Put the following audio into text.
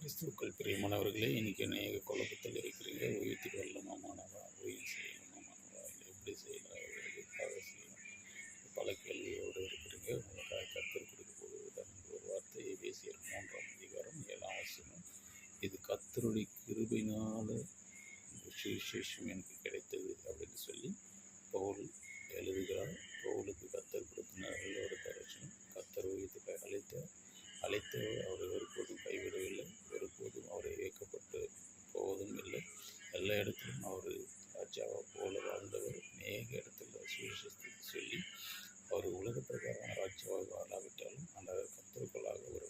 கிறிஸ்துவுக்குள் பிரியமானவர்களே, இன்றைக்கி அநேக குழப்பத்தில் இருக்கிறீங்க. உயிர்த்துக்கு வரலாமானவா, உயிர் செய்யணுமானவா, இல்லை எப்படி செய்யலாம், எதுக்காக செய்யணும், பல கேள்வியோடு இருக்கிறீங்க. உங்களுக்காக கர்த்தர் கொடுக்க போகுது ஒரு வார்த்தை. எபேசியர் 3ஆம் அதிகாரம் 7ஆம் வசனம். இது கர்த்தருடைய கிருபையினால் சுவிசேஷம் எனக்கு கிடைத்தது அப்படின்னு சொல்லி பவுல் எழுதுகிறார். பவுலுக்கு கர்த்தர் கொடுத்த நல்ல ஒரு தரிசனம். கர்த்தர் உயிர்த்துக்கு அழைத்தவர் அவரை ஒருபோதும் கைவிடவில்லை, ஒருபோதும் அவரை இயக்கப்பட்டு போவதும் இல்லை. எல்லா இடத்திலும் அவர் ராஜாவை போல வாழ்ந்தவர். அநேக இடத்துல சுவிசேஷத்தை சொல்லி அவர் உலக பிரகாரம் ராஜாவாக வாழாவிட்டாலும் அந்த கர்த்தருக்குள்ளாக ஒரு